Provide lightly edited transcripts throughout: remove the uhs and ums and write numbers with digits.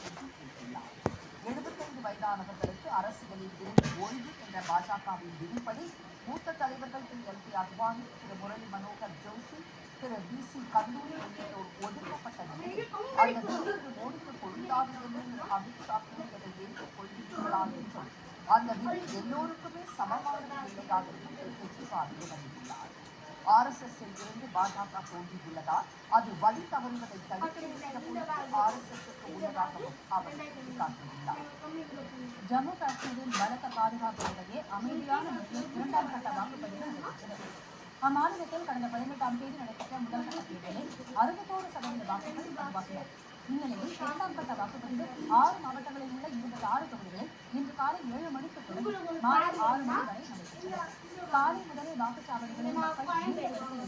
என்று கூறியுள்ளார். 75 வயதானவர்களுக்கு அரசியலில் இருந்து ஓய்வு என்ற பாஜகவின் விதிப்படி மூத்த தலைவர்கள் திரு எல். கே. அத்வானி, திரு முரளி மனோகர் ஜோஷி, திரு வி.சி. கல்லூரி உள்ளிட்டோர் ஒதுக்கப்பட்ட நிலையில் அந்த விதி திரு மோடிக்கு பொருந்தாது என்று திரு அமித்ஷா கூறியதை ஏற்றுக் கொள்கிறீர்களா என்றும் அந்த விதி எல்லோருக்குமே சமமானது இல்லையா என்றும் திரு கெஜ்ரிவால் வினவியுள்ளார். RSSல் இருந்து பாஜக தோன்றியுள்ளதால் அது வழி தவறுவதை தடுக்க வேண்டிய பொறுப்பு RSSக்கு உள்ளதாகவும் அவர் சுட்டிக்காட்டியுள்ளார். ஜம்மு காஷ்மீரில் பலத்த பாதுகாப்பு இடையே அமைதியான முறையில் 2ஆம் கட்ட வாக்குப்பதிவு நடைபெற்றது. அம்மாநிலத்தில் கடந்த 18ஆம் தேதி நடைபெற்ற முதல் கட்ட தேர்தலில் 61% வாக்குகள் பதிவாகின. இந்நிலையில் 2ஆம் கட்ட வாக்குப்பதிவு 6 மாவட்டங்களில் உள்ள 26 தொகுதிகளில் இன்று காலை 7 மணிக்கு தொடங்கி மாலை 6 மணி வரை நடைபெற்றது. காலை முதலே வாக்குச்சாவடிகளில் மக்கள்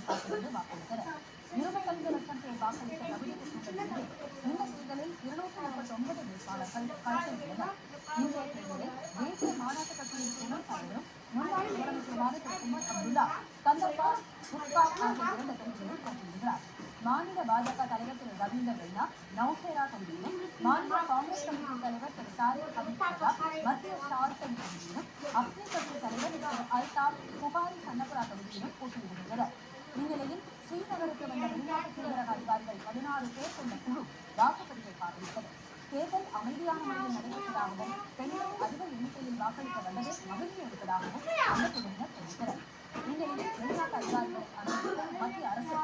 காத்திருந்து வாக்களித்தனர். 25 லட்சம் பேர் வாக்களிக்க தகுதி பெற்றுள்ள நிலையில் இந்த தேர்தலில் 239 வேட்பாளர்கள் களத்தில் உள்ளனர். இன்றைய தேர்தலில் தேசிய மாநாட்டு கட்சியின் துணைத் தலைவரும் முன்னாள் முதலமைச்சருமான திரு உமர் அப்துல்லா கந்தப்பா குட்கா ஆகிய 2 தொகுதிகளில் போட்டியிடுகிறார். மாநில பாஜக தலைவர் திரு ரவீந்தர் ரெய்னா நௌஷேரா தொகுதியிலும், மாநில காங்கிரஸ் கமிட்டி தலைவர் திரு தாரிக் அமித் சதா மத்திய ஷார்கண்ட் தொகுதியிலும், அப்னி கட்சி தலைவர் திரு அல்தாப் புகாரி சன்னபுரா தொகுதியிலும் போட்டியிடுகின்றனர். இந்நிலையில் ஸ்ரீநகருக்கு வந்த வெளிநாட்டு தூதரக அதிகாரிகள் 16 பேர் கொண்ட குழு வாக்குப்பதிவை பார்வையிட்டது. தேர்தல் அமைதியான முறையில் நடைபெற்றதாகவும் பெண்கள் அதிக எண்ணிக்கையில் வாக்களிக்க வந்தது மகிழ்ச்சி அளிப்பதாகவும் அந்த குழுவினர் தெரிவித்தனர். இந்நிலையில் வெளிநாட்டு அதிகாரிகளை அனுமதிக்க மத்திய அரசு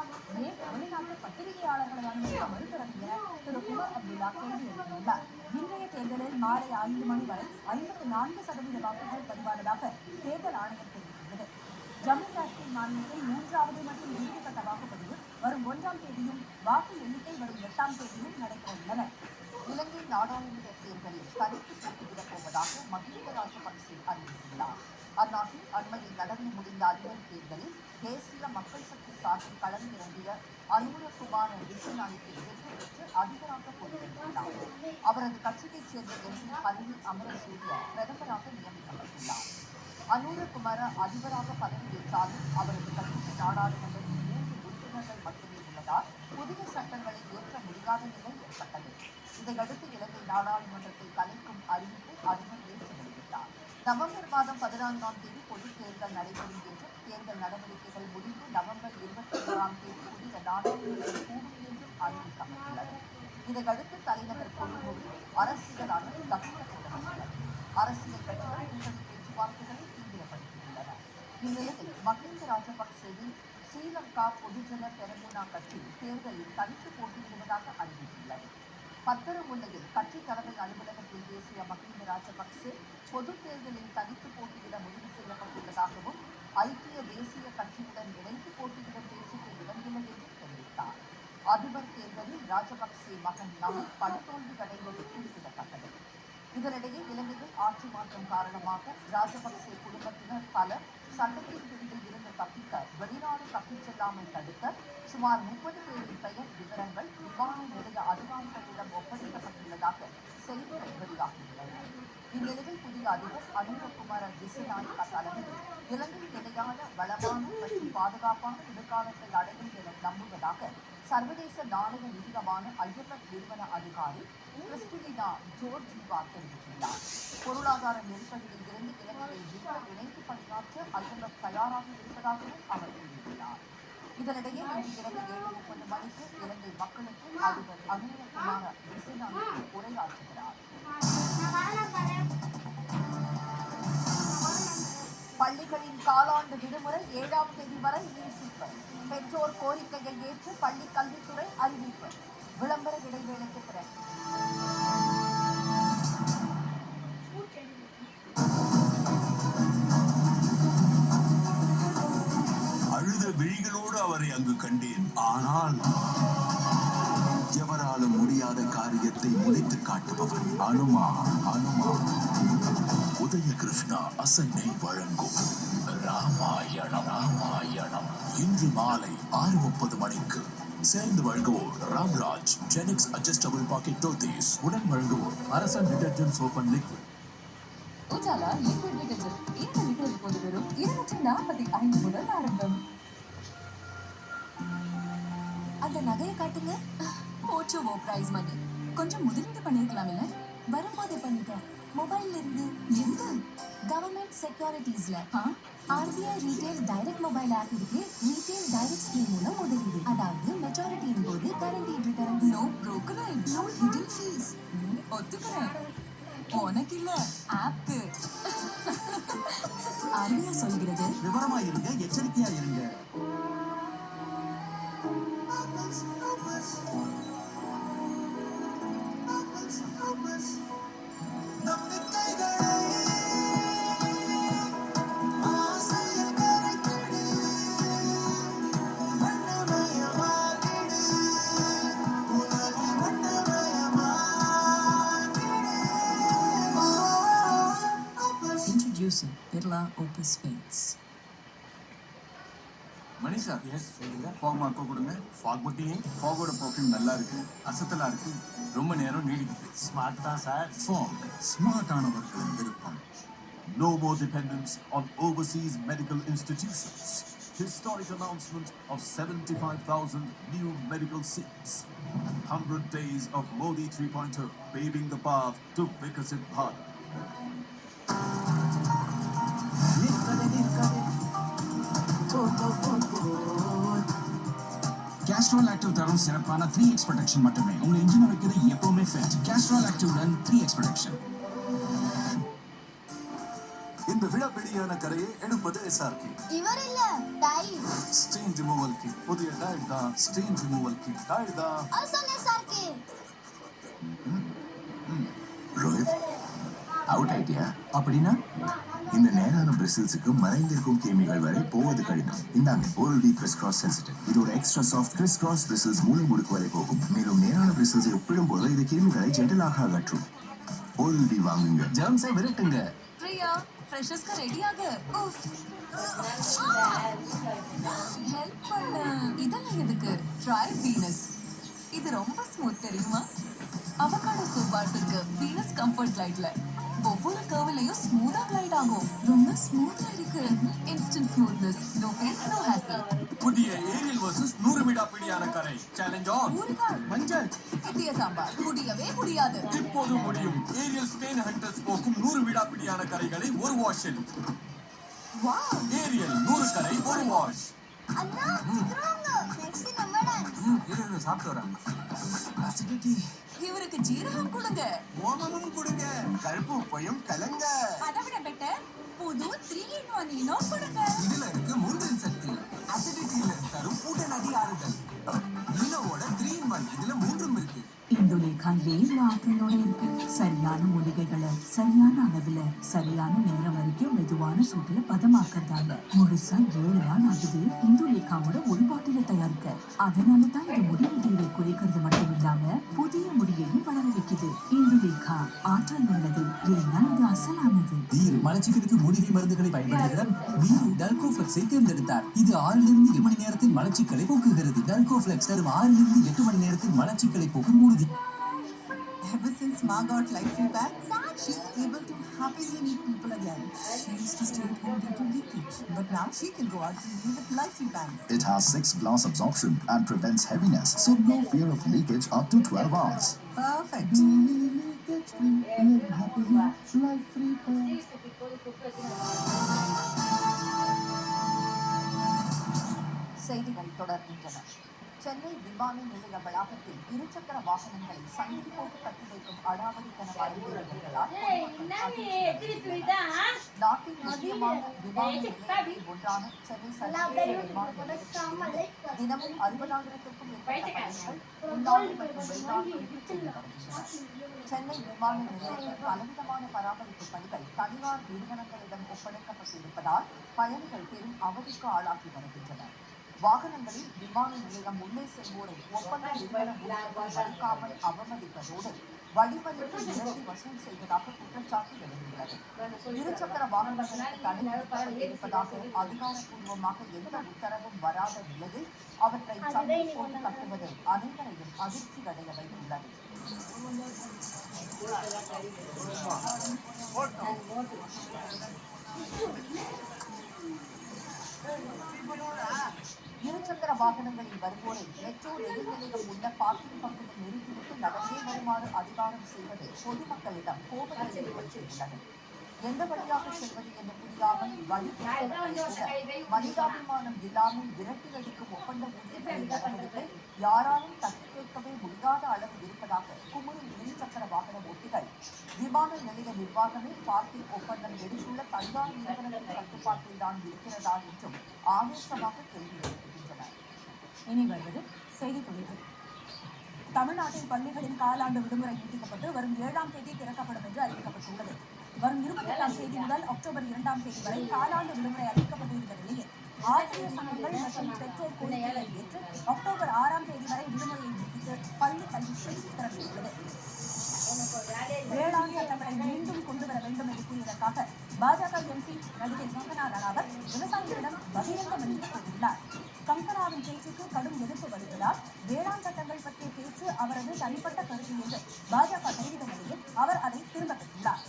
ஏன் வெளிநாட்டு பத்திரிகையாளர்களை அனுமதிக்க மறுக்கிறது என திரு உமர் அப்துல்லா கேள்வி எழுப்பியுள்ளார். இன்றைய தேர்தலில் மாலை 5 மணி வரை 54% வாக்குகள் பதிவானதாக தேர்தல் ஆணையம் தெரிவித்துள்ளது. ஜம்மு காஷ்மீர் மாநிலத்தில் 3வது மற்றும் இறுதிக்கட்ட வாக்குப்பதிவு வரும் 1ஆம் தேதியும் வாக்கு எண்ணிக்கை வரும் 8ஆம் தேதியும் நடைபெற உள்ளன. இலங்கை நாடாளுமன்ற தேர்தலில் தனித்து போட்டியிடப் போவதாக மஹிந்த ராஜபக்சே அறிவித்துள்ளார். அந்நாட்டில் அண்மையில் நடந்து முடிந்த அதிபர் தேர்தலில் தேசிய மக்கள் சக்தி சார்பில் களமிறங்கிய அனுரகுமார திசுநாயக்கை வெற்றி பெற்று அதிபராக பொறுப்பேற்றுள்ளார். அவரது கட்சியைச் சேர்ந்த MP ஹரிணி அமரசூரிய பிரதமராக நியமிக்கப்பட்டுள்ளார். அனுரகுமார அதிபராக பதவியேற்றாலும் அவரது கட்சிக்கு நாடாளுமன்றத்தில் 3 உறுப்பினர்கள் மட்டுமே உள்ளதால் புதிய சட்டங்களை ஏற்ற முடியாத நிலை ஏற்பட்டது. இதையடுத்து இலங்கை நாடாளுமன்றத்தை கலைக்கும் அறிவிப்பை அதிபர் ஏற்று வெளியிட்டார். நவம்பர் மாதம் 14ஆம் தேதி பொதுத் தேர்தல் நடைபெறும் என்றும் தேர்தல் நடவடிக்கைகள் முடிந்து நவம்பர் 21ஆம் தேதி புதிய நாடாளுமன்றம் கூடும் என்றும் அறிவிக்கப்பட்டுள்ளது. இதையடுத்து தலைநகர் கொழும்புவில் அரசியலான தவிர்க்க தொடங்கியுள்ளது. அரசியல் கட்சிகள் கூட்டணி பேச்சுவார்த்தைகளை தீவிரப்படுத்தியுள்ளன. இந்நிலையில் மஹிந்த ராஜபக்சேவின் ஸ்ரீலங்கா பொதுஜன பெரமுனா கட்சி தேர்தலில் தனித்து போட்டியிடுவதாக அறிவித்துள்ளது. பத்தரமுல்லையில் கட்சி தலைமை அலுவலகத்தில் பேசிய மஹிந்த ராஜபக்சே பொது தேர்தலில் தனித்து போட்டியிட முடிவு செய்யப்பட்டுள்ளதாகவும் ஐக்கிய தேசிய கட்சியுடன் இணைந்து போட்டியிடும் பேச்சுக்கு இடமில்லை என்றும் தெரிவித்தார். அதிபர் தேர்தலில் ராஜபக்சே மகன் நவீன் படுதோல்வி அடைந்தது குறிப்பிடத்தக்கது. இதனிடையே இலங்கையில் ஆட்சி மாற்றம் காரணமாக ராஜபக்சே குடும்பத்தினர் பலர் சட்டத்தின் பிடியில் இருந்து தப்பிக்க வெளிநாடு தப்பிச் செல்லாமல் தடுக்க சுமார் 30 பேரின் பெயர் விவரங்கள் விமான நிலைய அதிகாரிகளிடம் ஒப்படைக்கப்பட்டுள்ளதாக செய்திகள் வெளியாகியுள்ளன. இந்நிலையில் புதிய அதிபர் அனுரகுமார திசுநாயக்க தலைமையில் இலங்கை நிலையான வளமான மற்றும் பாதுகாப்பான எதிர்காலத்தை அடையும் என நம்புவதாக சர்வதேச நாணய நிதியமான IMF நிறுவன அதிகாரி கிறிஸ்டிலினா ஜோர்ஜிவா தெரிவித்துள்ளார். பொருளாதார நெருக்கடியில் இருந்து இலங்கையை மீட்க இணைந்து பணியாற்ற IMF தயாராக இருப்பதாகவும் அவர் கூறியுள்ளார். இதனிடையே இன்று இரவு 7:30 மணிக்கு இலங்கை மக்களுக்கு அதிபர் அனுரகுமார திசுநாயக்க உரையாற்றுகிறார். பள்ளிகளின் காலாண்டு விடுமுறை 7ஆம் தேதி வரை நீட்டிப்பு. பெற்றோர் கோரிக்கையை ஏற்று பள்ளி கல்வித்துறை அறிவிப்பு. விளம்பர இடைவேளைக்கு பிறகு அழுத விழிகளோடு அவரை அங்கு கண்டேன். ஆனால் எவராலும் முடியாத காரியத்தை முடித்து காட்டுபவர் அனுமா. உதயகிருஷ்ணா அசன்னை வழங்கும் ராமாயணம் இன்று மாலை 6:30 மணிக்கு. சேர்ந்து வழங்குவோர் ராம்ராஜ் ஜெனிக்ஸ் அட்ஜஸ்டபிள் பாக்கெட் தோத்தீஸ். உடன் வழங்குவோர் Arasan detergent soap and liquid. Ujala liquid detergent இந்த லிட்டர் இப்போது வெறும் 245 முதல் ஆரம்பம். அந்த நகையை காட்டுங்க. போச்சுவோ பிரைஸ் மணி. கொஞ்சம் முதலீடு பண்ணிருக்கலாம் இல்ல? வரும்போது பண்ணிட்டேன். மொபைல்ல இருந்து எங்க? கவர்மெண்ட் செக்யூரிட்டிஸ்ல. RBI retail direct mobile app இருக்கு. ரீட்டைல் டைரக்ட் ஸ்கீம் மூலம் முதலீடு. அதாவது மெச்சூரிட்டியின் போது guaranteed return. No brokerage, no hidden fees. ஒத்துக்கிறேன். உனக்கு இல்ல, ஆப்க்கு. ஆர்பிஐ சொல்கிறது விவரமா இருங்க, எச்சரிக்கையா இருங்க. Introducing Birla Opus Paints. மணி சார், எஸ் சொல்லுங்க. ஃபாக் மார்க்கோ கொடுங்க. ஃபாக் மட்டும் ஃபாகோட பர்ஃப்யூம் நல்லா இருக்கு, அசத்தலா இருக்கு, ரொம்ப நேரம் நீடிக்குது. ஸ்மார்ட் தான் சார். ஃபாக் ஸ்மார்ட்டானவர்களின் விருப்பம். No more dependence on overseas medical institutions. Historic announcement of 75,000 new medical seats. 100 days of Modi 3.0, paving the path to Viksit Bharat. Castrol active தரும் சிறப்பான 3x ப்ரொடெக்ஷன் மட்டுமே. உங்க இன்ஜினை வைக்கிறது எப்பவுமே ஃபிட். Castrol ஆக்டிவுடன் 3x protection. இந்த விழாப்பிடியான கரையை எடுப்பது SRK. இவர் இல்ல டைல் ஸ்டெயின் ரிமூவல் கிட். புதிய டைல் தான் ஸ்டெயின் ரிமூவல் கிட். டைல் தான் அசல் சார்க்கே. Rohit, out idea. அப்படின்னா இந்த நேரான பிரிசில்ஸுக்கு மறைந்திருக்கும் கிருமிகள் வரை போவது கடினம். இந்தாங்க oral B criss cross sensitive. இது ஒரு extra soft criss cross bristles மூளை முடுக்கு வரை போகும். மேலும் நேரான பிரிசில்ஸை ஒப்பிடும்போது இது கிருமிகளை ஜென்டலாக அகற்றும். ஓரல் பி வாங்குங்க. ஜெர்ம்ஸை விரட்டுங்க. பிரியா, ஃப்ரெஷர்ஸ்க்கு ரெடி ஆகு. ஹெல்ப் பண்ண. இதெல்லாம் எதுக்கு? Try Venus. இது ரொம்ப ஸ்மூத் தெரியுமா? அவகாடோ சூப்பர்ஸ் இருக்கு வீனஸ் கம்ஃபர்ட் லைட்ல. ஒவ்வொரு கர்வ்லயும் ஸ்மூத்தா கிளைட் ஆகும். ரொம்ப ஸ்மூத்தா இருக்கு. Instant smoothness. No pain, no hassle. புதிய ஏரியல் வர்சஸ் 100 விடாப்பிடியான கரை. Challenge on. ஊறுகாய், மஞ்சள். இட்லிய சாம்பார் முடியவே முடியாது. இப்போது முடியும். ஏரியல் ஸ்டெயின் ஹண்டர்ஸ் போக்கும் 100 விடாப்பிடியான கரைகளை ஒரு வாஷில். வாவ், ஏரியல் 100 கரை ஒரு வாஷ். அண்ணா சீக்கிரம்ங்க நெக்ஸ்ட் நம்மடன் இரு சாப்பிட்டு வரேன். அசிடிட்டி. இவருக்கு ஜீரகம் கொடுங்க. ஓமமும் கொடுங்க. கருப்பு உப்பையும் கலங்க. அதை விட பெட்டர் புது 3-in-1 இனோ கொடுங்க. இதுல இருக்கு மூன்றின் சக்தி. அசிடிட்டியில தரும் கூட்ட நதி ஆறுதல். இனோவோட 3-in-1 இதுல மூன்றும் இருக்கு. இந்துலேகா 7 ஆற்றலோட இருக்கு. சரியான மூலிகைகளை சரியான அளவுல சரியான நேரம் வரைக்கும் மெதுவான சூட்டுல பதமாக்கறதால முழுசா 7 நாள் ஆகுது இந்துலேகாவோட ஒரு பாட்டில தயாரிக்க. அதனாலதான் இது முடி வெட்டியை குறைக்கிறது மட்டும் இல்லாம புதிய முடியையும் வளர வைக்குது. இந்துலேகா ஆற்றல் உள்ளது, ஏன்னா இது அசலானது. வீரு மலச்சிக்கலுக்கு மூலிகை மருந்துகளை பயன்படுத்துகிறார். வீரு டல்கோஃப்ளெக்ஸை தேர்ந்தெடுத்தார். இது 6 இருந்து 8 மணி நேரத்தில் மலச்சிக்கலை போக்குகிறது. டல்கோஃப்ளெக்ஸ் தரும் 6 இருந்து 8 மணி நேரத்தில் மலச்சிக்கலை போக்கும் மூலிகை. Ever since Ma got life feedback, she's able to happily meet people again. She used to stay at home due to leakage, but now she can go out freely with life feedback. It has 6 glass absorption and prevents heaviness, so no fear of leakage up to 12 hours. Perfect. செய்திகள் தொடர்கின்றன. சென்னை விமான நிலைய வளாகத்தில் இருசக்கர வாகனங்களை சங்கிலி போட்டு கட்டி வைக்கும் அடாவடித்தனம் அரங்கேறியதால் நாட்டின் முக்கியமான விமான நிலையங்களில் ஒன்றான சென்னை சர்வதேச விமான நிலையத்தில் தினமும் 60,000க்கும் மேற்பட்ட பயணிகள் உள்நாடு மற்றும் வெளிநாடுகளுக்கு சென்று வருகின்றனர். சென்னை விமான நிலையத்தில் பலவிதமான பராமரிப்பு பணிகள் தனியார் நிறுவனங்களிடம் ஒப்படைக்கப்பட்டிருப்பதால் பயணிகள் பெரும் அவதிக்கு ஆளாகி வருகின்றனர். வாகனங்களில் விமான நிலையம் உள்ளே செல்வோரை ஒப்பந்த நிறுவன ஊழியர்கள் மதிக்காமல் அவமதிப்பதோடு வழிமறித்து நிறுத்தி வசூல் செய்வதாக குற்றச்சாட்டு எழுந்துள்ளது. இருசக்கர வாகனங்களுக்கு தடை விதிக்கப்பட்டிருப்பதாக அதிகாரப்பூர்வமாக எந்த உத்தரவும் வராத நிலையில் அவற்றை சங்கிலி போட்டு கட்டுவது அனைவரையும் அதிர்ச்சி அடைய வைத்துள்ளது. இருசக்கர வாகனங்களில் வருவோரை மெட்ரோ ரயில் நிலையம் உள்ள பார்க்கிங் பகுதியில் நிறுத்திவிட்டு நடந்தே வருமாறு அதிகாரம் செய்வது பொதுமக்களிடம் கோபத்தை ஏற்படுத்தியுள்ளது. எந்த வழியாக செல்வது என்று புரியாமல் மனிதாபிமானம் இல்லாமல் விரட்டி அடிக்கும் ஒப்பந்த ஊழியர்களின் நடவடிக்கை யாராலும் தட்டி கேட்கவே முடியாத அளவு இருப்பதாக குமுறும் இருசக்கர வாகன ஓட்டிகள் விமான நிலைய நிர்வாகமே பார்க்கிங் ஒப்பந்தம் எடுத்துள்ள தனியார் நிறுவனத்தின் கட்டுப்பாட்டில் தான் இருக்கிறதா என்றும் ஆவேசமாக கேள்வி எழுப்புகின்றனர். இனி வருவது செய்தி துளிகள். தமிழ்நாட்டில் பள்ளிகளின் காலாண்டு விடுமுறை நீட்டிக்கப்பட்டு வரும் 7ஆம் தேதி திறக்கப்படும் என்று அறிவிக்கப்பட்டுள்ளது. வரும் 28ஆம் தேதி முதல் அக்டோபர் 2ஆம் தேதி வரை காலாண்டு விடுமுறை அறிவிக்கப்பட்டிருந்த நிலையில் ஆசிரியர் சங்கங்கள் மற்றும் பெற்றோர் கோரிக்கைகளை ஏற்று அக்டோபர் 6ஆம் தேதி வரை விடுமுறையை நீட்டித்து பள்ளி கல்வித்துறை உத்தரவிட்டுள்ளது. வேளாண் சட்டங்களை மீண்டும் கொண்டுவர வேண்டும் என்று கூறியதற்காக பாஜக எம்பி நடிகை கங்கனா ரணாவத் விவசாயிகளிடம் பகிரங்கமளித்து கூறியுள்ளார். கங்கனாவின் பேச்சுக்கு கடும் எதிர்ப்பு வருவதால் வேளாண் சட்டங்கள் பற்றிய பேச்சு அவரது தனிப்பட்ட கருத்து என்று பாஜக தெரிவித்த நிலையில் அவர் அதை திரும்பப் பெற்றுள்ளார்.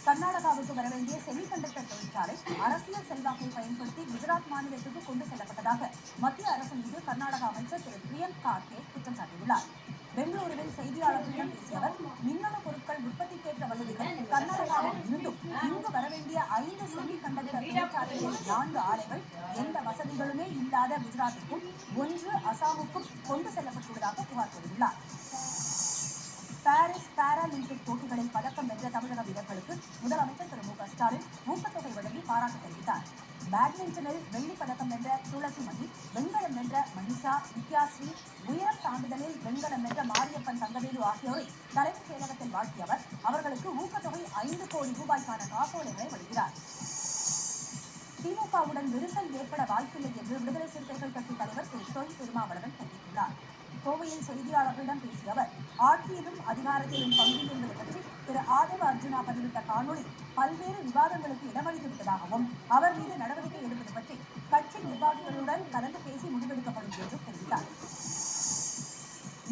கர்நாடகாவுக்கு வரவேண்டிய செமிகண்டக்டர் தொழிற்சாலை அரசியல் செல்வாக்கை பயன்படுத்தி குஜராத் மாநிலத்துக்கு கொண்டு செல்லப்பட்டதாக மத்திய அரசு மீது கர்நாடக அமைச்சர் திரு பிரியங்க் கார்கே குற்றம் சாட்டியுள்ளார். பெங்களூருவில் செய்தியாளர்களிடம் பேசிய அவர் மின்னணு பொருட்கள் உற்பத்திக்கேற்ற வசதிகள் கர்நாடகாவில் இருந்தும் இங்கு வரவேண்டிய 5 செமிகண்டக்டர் தொழிற்சாலைகளில் 4 ஆலைகள் எந்த வசதிகளுமே இல்லாத குஜராத்திற்கும் 1 அசாமுக்கும் கொண்டு செல்லப்பட்டுள்ளதாக புகார் கூறியுள்ளார். பாரிஸ் பாராலிம்பிக் போட்டிகளில் பதக்கம் வென்ற தமிழக வீரர்களுக்கு முதலமைச்சர் திரு மு க ஸ்டாலின் ஊக்கத்தொகை வழங்கி பாராட்டு தெரிவித்தார். பேட்மிண்டனில் வெள்ளிப் பதக்கம் வென்ற துளசிமணி, வெண்கலம் வென்ற மனிஷா, வித்யாஸ்ரீ, உயரம் தாண்டுதலில் வெண்கலம் வென்ற மாரியப்பன் தங்கவேலு ஆகியோரை தலைமைச் செயலகத்தில் வாழ்த்திய அவர் அவர்களுக்கு ஊக்கத்தொகை 5 கோடி ரூபாய்க்கான காசோலைகளை வழங்கினார். திமுகவுடன் விரிசல் ஏற்பட வாய்ப்பில்லை என்று விடுதலை சிறுத்தைகள் கட்சித் தலைவர் திரு தொல் திருமாவளவன் தெரிவித்துள்ளார். கோவையில் செய்தியாளர்களிடம் பேசிய அவர் ஆட்சியிலும் அதிகாரத்திலும் பங்கு என்பது பற்றி திரு ஆதவ அர்ஜுனா பதிவிட்ட காணொலி பல்வேறு விவாதங்களுக்கு இடமளித்து விட்டதாகவும் அவர் மீது நடவடிக்கை எடுப்பது பற்றி கட்சி நிர்வாகிகளுடன் கலந்து பேசி முடிவெடுக்கப்படும் என்றும் தெரிவித்தார்.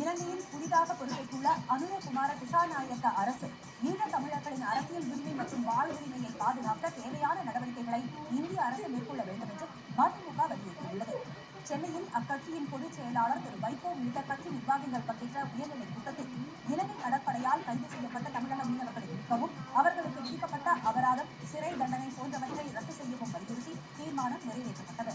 இலங்கையில் புதிதாக பொறுப்பேற்றுள்ள அனுரகுமார திசாநாயக்க அரசு ஈழத் தமிழர்களின் அரசியல் உரிமை மற்றும் வாழ்வுரிமையை பாதுகாக்க தேவையான நடவடிக்கைகளை இந்திய அரசு மேற்கொள்ள வேண்டும் என்று மதிமுக வலியுறுத்தியுள்ளது. சென்னையில் அக்கட்சியின் பொதுச் செயலாளர் திரு வைகோ உள்ளிட்ட கட்சி நிர்வாகிகள் பங்கேற்ற உயர்நிலை கூட்டத்தில் இலங்கை கடற்படையால் கைது செய்யப்பட்ட தமிழக மீனவர்களை மீட்கவும் அவர்களுக்கு விதிக்கப்பட்ட அபராதம், சிறை தண்டனை போன்றவற்றை ரத்து செய்யவும் வலியுறுத்தி தீர்மானம் நிறைவேற்றப்பட்டது.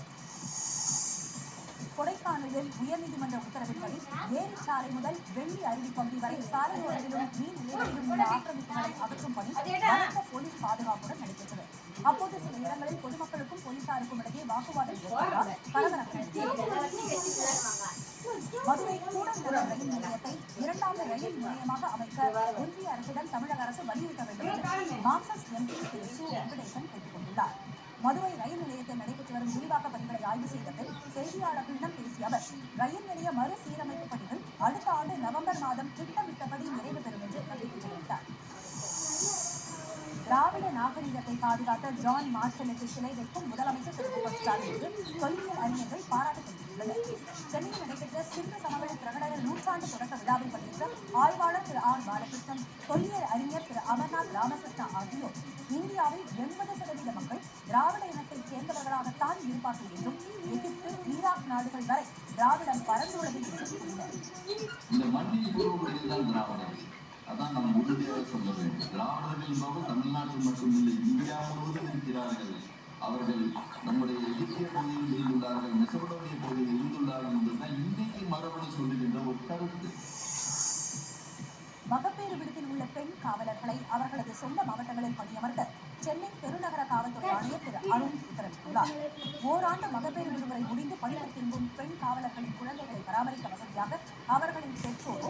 கொடைக்கானலில் உயர்நீதிமன்ற உத்தரவின்படி ஏரிச்சாலை முதல் வெள்ளி அருவி பகுதி வரை சாலையோரங்களிலும் மீன் நிலையங்களிலும் உள்ள ஆக்கிரமிப்புகளை அகற்றும் பணி பலத்த போலீஸ் பாதுகாப்புடன் நடைபெற்றது. அப்போது சில இடங்களில் பொதுமக்களுக்கும் போலீசாருக்கும் இடையே வாக்குவாதம் ஏற்பட்டதால் பரபரப்பு. மதுரை கூடங்குளம் ரயில் நிலையத்தை 2வது ரயில் நிலையமாக அமைக்க ஒன்றிய அரசிடம் தமிழக அரசு வலியுறுத்த வேண்டும் என்று மார்க்சிஸ்ட் எம்பி திரு சு வெங்கடேசன் கேட்டுக் கொண்டுள்ளார். மதுரை ரயில் நிலையத்தில் நடைபெற்று வரும் விரிவாக்க பணிகளை ஆய்வு செய்த பின் செய்தியாளர்களிடம் பேசிய அவர் ரயில் நிலைய மறுசீரமைப்பு பணிகள் அடுத்த ஆண்டு நவம்பர் மாதம் திட்டமிட்டபடி நிறைவு பெறும் என்று நம்பிக்கை தெரிவித்தார். திராவிட நாகரிகத்தை பாதுகாத்த ஜான் மார்ஷலுக்கு சிலை வைக்கும் முதலமைச்சர் திரு மு க ஸ்டாலினுக்கு தொல்லியல் அறிஞர்கள் பாராட்டு தெரிவித்துள்ளனர். சென்னையில் நடைபெற்ற சிந்து சமவெளி பிரகடன 100ஆண்டு தொடக்க விழாவில் பங்கேற்ற ஆய்வாளர் திரு ஆர் பாலகிருஷ்ணன், தொல்லியல் அறிஞர் திரு அமர்நாத் ராமகிருஷ்ணா ஆகியோர் இந்தியாவில் 80% மக்கள் திராவிட இனத்தைச் சேர்ந்தவர்களாகத்தான் இருப்பார்கள் என்றும் எகிப்து, ஈராக் நாடுகள் வரை திராவிடம் பரந்துள்ளது என்றும் கூறினர். இந்த மண்ணின் பூர்வகுடியில் தான் திராவிடர்கள், அதான் நாம் உறுதியாக சொல்ல வேண்டும். திராவிடர்கள் என்பவர் தமிழ்நாட்டில் மட்டுமில்லை, இந்தியா முழுவதும் இருக்கிறார்கள். அவர்கள் நம்முடைய எகிப்திய பகுதியில் இருந்துள்ளார்கள், மெசபடோனிய பகுதியில் இருந்துள்ளார்கள் என்றுதான் இன்றைக்கு மரபணு சொல்லுகின்ற ஒரு கருத்து. மகப்பேறு விடுப்பில் உள்ள பெண் காவலர்களை அவர்களது சொந்த மாவட்டங்களில் பணியமர்த்த சென்னை பெருநகர காவல்துறை ஆணையர் திரு அருண் உத்தரவிட்டுள்ளார். ஓராண்டு மகப்பேறு விடுமுறை முடிந்து பணிக்கு திரும்பும் பெண் காவலர்களின் குழந்தைகளை பராமரிக்க வசதியாக அவர்களின் பெற்றோர்